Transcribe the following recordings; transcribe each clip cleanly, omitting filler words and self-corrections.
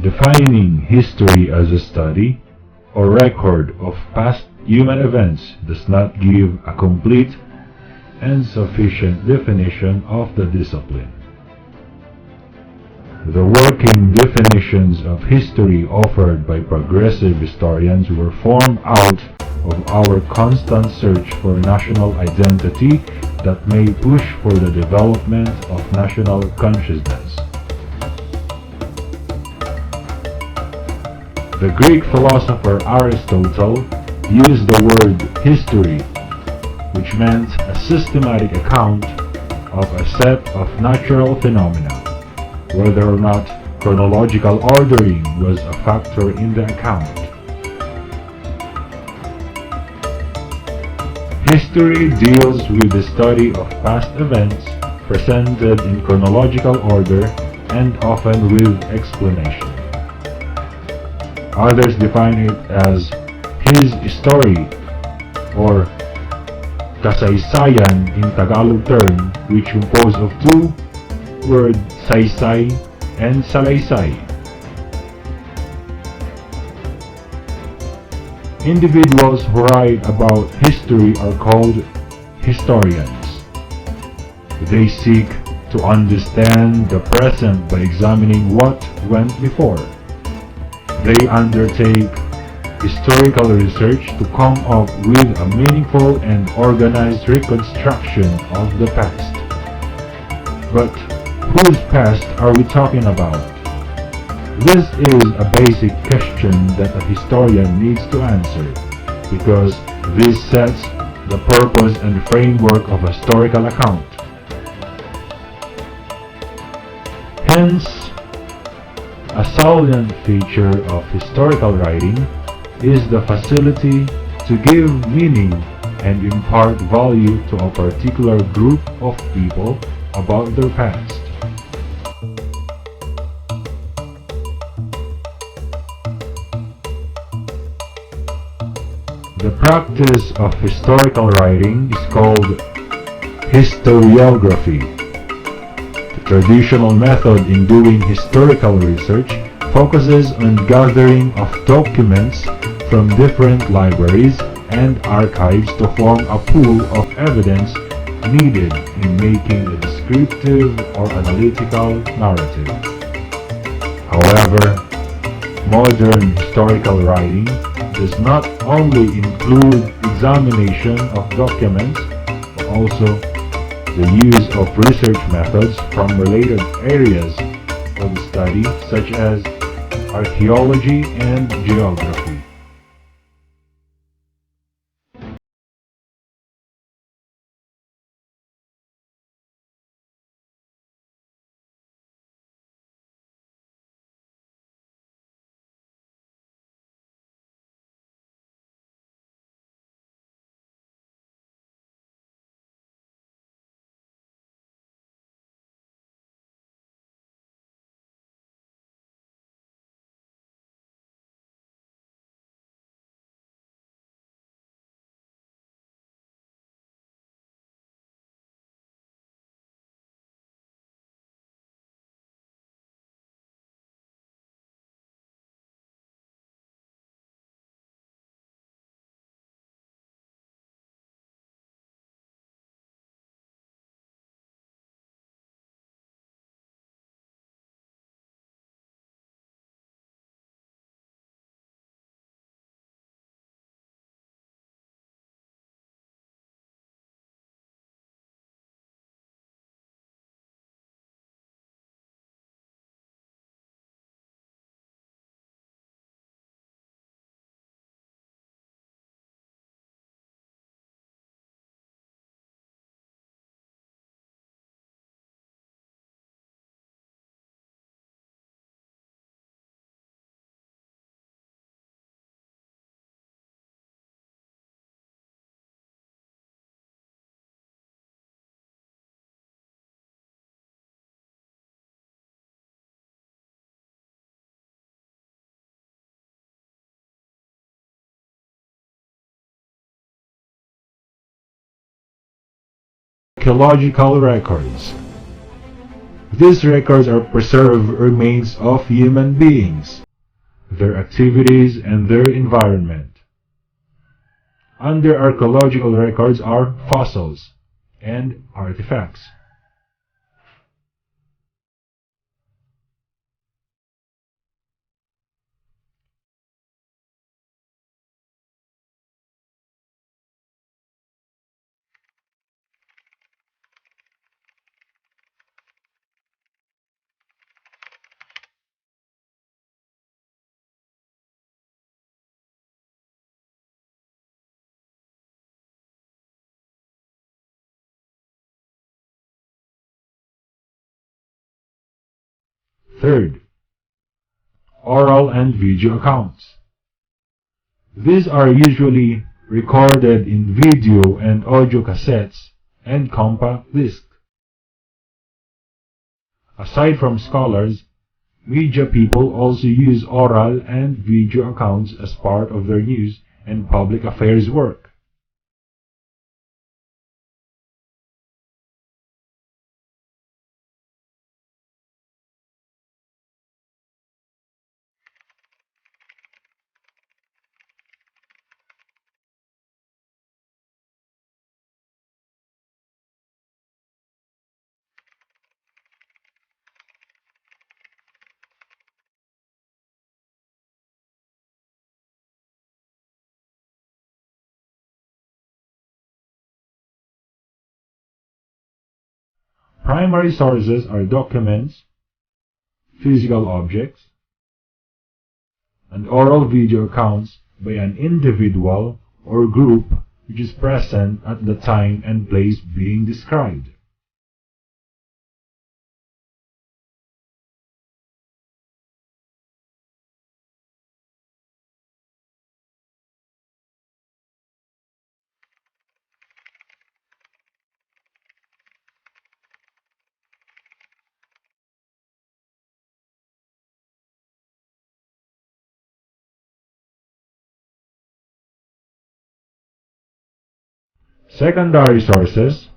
Defining history as a study or record of past human events does not give a complete and sufficient definition of the discipline. The working definitions of history offered by progressive historians were formed out of our constant search for national identity that may push for the development of national consciousness. The Greek philosopher Aristotle used the word history, which meant a systematic account of a set of natural phenomena, whether or not chronological ordering was a factor in the account. History deals with the study of past events presented in chronological order and often with explanation. Others define it as his story or kasaysayan in Tagalog term, which composed of two words saysay and salaysay. Individuals who write about history are called historians. They seek to understand the present by examining what went before. They undertake historical research to come up with a meaningful and organized reconstruction of the past. But whose past are we talking about? This is a basic question that a historian needs to answer, because this sets the purpose and framework of a historical account. Hence, a salient feature of historical writing is the facility to give meaning and impart value to a particular group of people about their past. The practice of historical writing is called historiography. The traditional method in doing historical research focuses on gathering of documents from different libraries and archives to form a pool of evidence needed in making a descriptive or analytical narrative. However, modern historical writing does not only include examination of documents, but also the use of research methods from related areas of study such as archaeology and geography. Ecological Records. These records are preserved remains of human beings, their activities, and their environment. Under archaeological records are fossils and artifacts. Third, oral and video accounts. These are usually recorded in video and audio cassettes and compact discs. Aside from scholars, media people also use oral and video accounts as part of their news and public affairs work. Primary sources are documents, physical objects, and oral video accounts by an individual or group which is present at the time and place being described. Secondary sources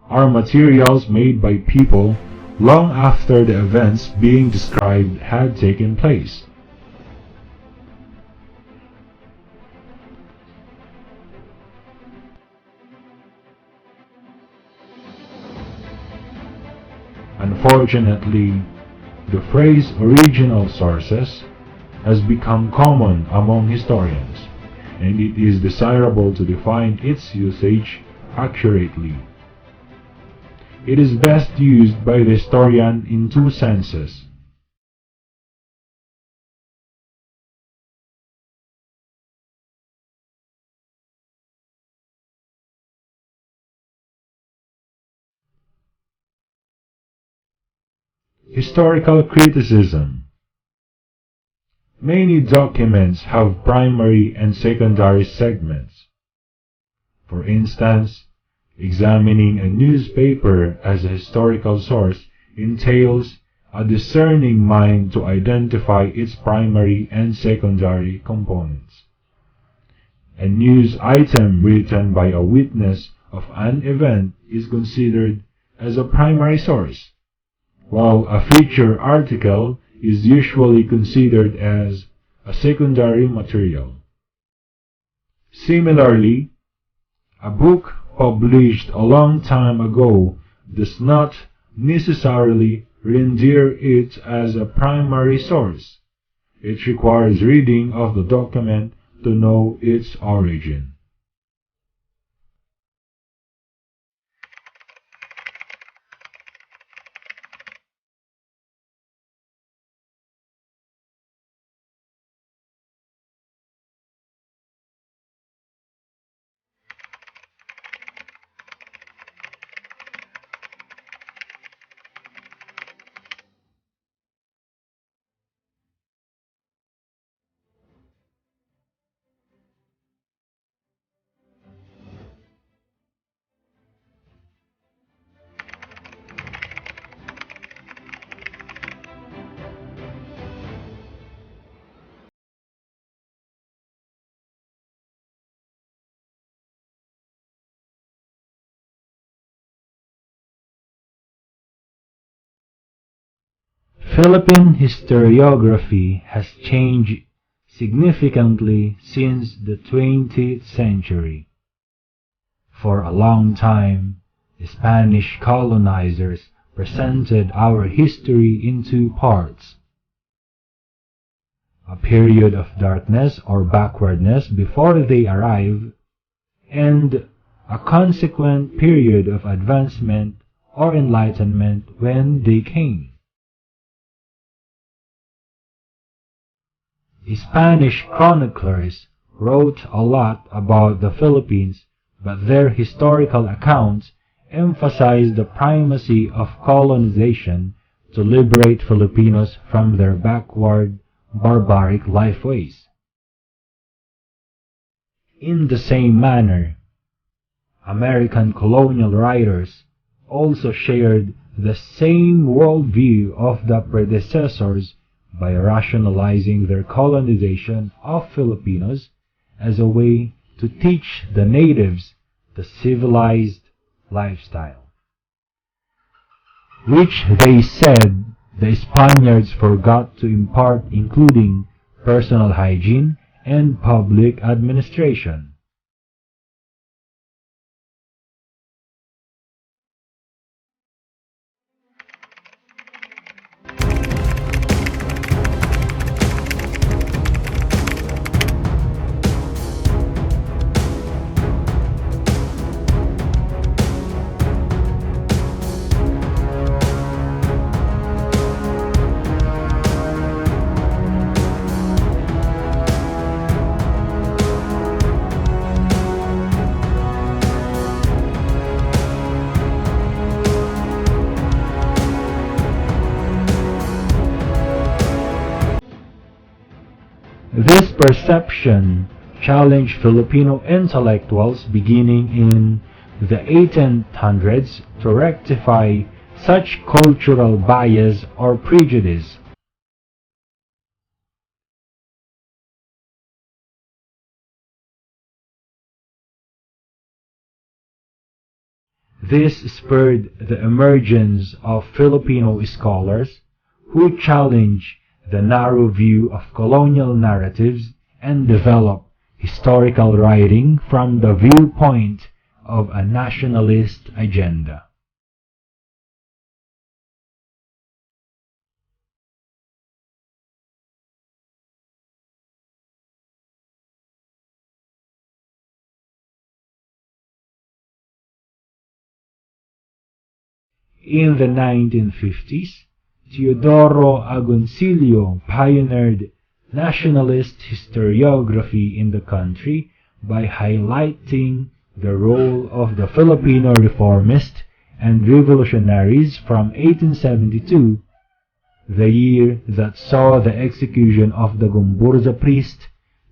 are materials made by people long after the events being described had taken place. Unfortunately, the phrase original sources has become common among historians, and it is desirable to define its usage accurately. It is best used by the historian in two senses. Historical criticism. Many documents have primary and secondary segments. For instance, examining a newspaper as a historical source entails a discerning mind to identify its primary and secondary components. A news item written by a witness of an event is considered as a primary source, while a feature article is usually considered as a secondary material. Similarly, a book published a long time ago does not necessarily render it as a primary source. It requires reading of the document to know its origin. Philippine historiography has changed significantly since the 20th century. For a long time, Spanish colonizers presented our history in two parts: a period of darkness or backwardness before they arrive, and a consequent period of advancement or enlightenment when they came. Spanish chroniclers wrote a lot about the Philippines, but their historical accounts emphasize the primacy of colonization to liberate Filipinos from their backward, barbaric lifeways. In the same manner, American colonial writers also shared the same worldview of the predecessors by rationalizing their colonization of Filipinos as a way to teach the natives the civilized lifestyle, which they said the Spaniards forgot to impart, including personal hygiene and public administration. This perception challenged Filipino intellectuals beginning in the 1800s to rectify such cultural bias or prejudice. This spurred the emergence of Filipino scholars who challenged the narrow view of colonial narratives and developed historical writing from the viewpoint of a nationalist agenda. In the 1950s, Teodoro Agoncillo pioneered nationalist historiography in the country by highlighting the role of the Filipino reformists and revolutionaries from 1872, the year that saw the execution of the Gomburza priest,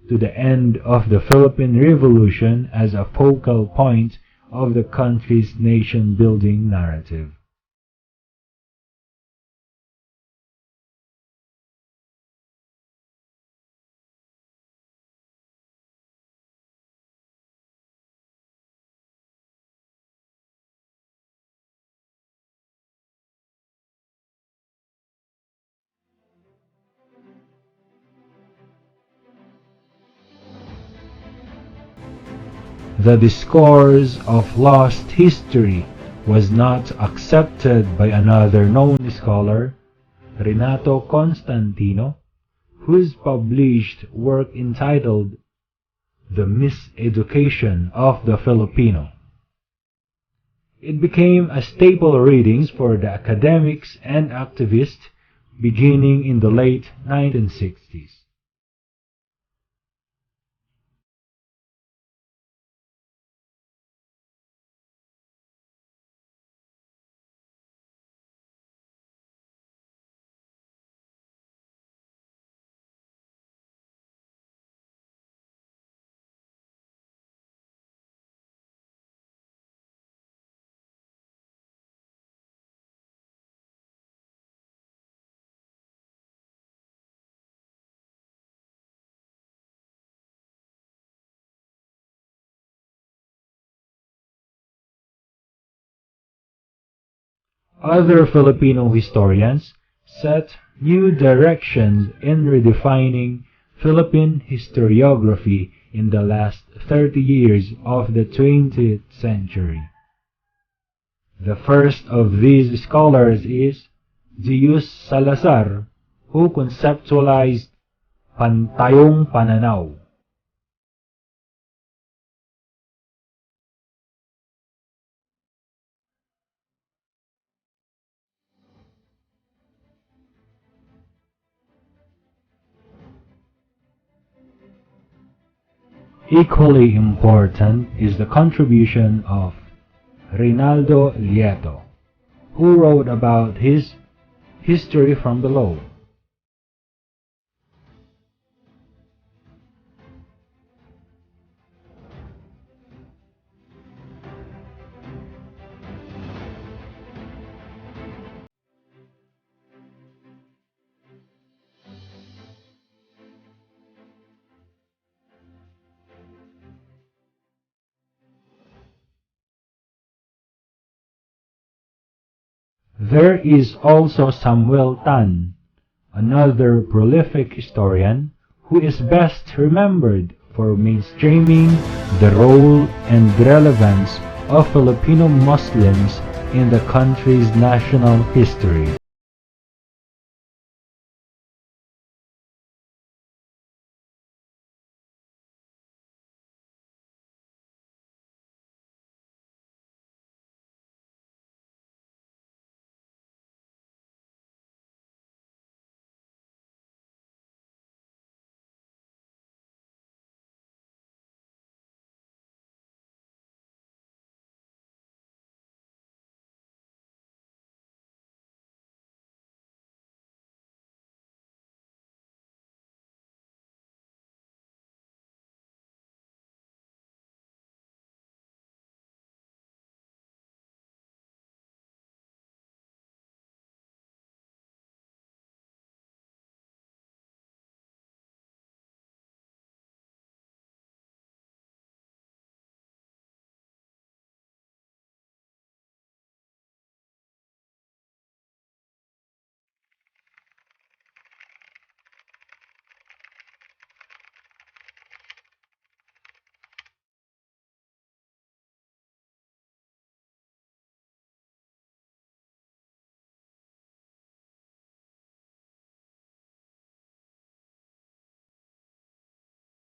to the end of the Philippine Revolution as a focal point of the country's nation-building narrative. The discourse of lost history was not accepted by another known scholar, Renato Constantino, whose published work entitled The Miseducation of the Filipino. It became a staple readings for the academics and activists beginning in the late 1960s. Other Filipino historians set new directions in redefining Philippine historiography in the last 30 years of the 20th century. The first of these scholars is Zeus Salazar, who conceptualized pantayong pananaw. Equally important is the contribution of Reynaldo Lieto, who wrote about his History from Below. There is also Samuel Tan, another prolific historian who is best remembered for mainstreaming the role and relevance of Filipino Muslims in the country's national history.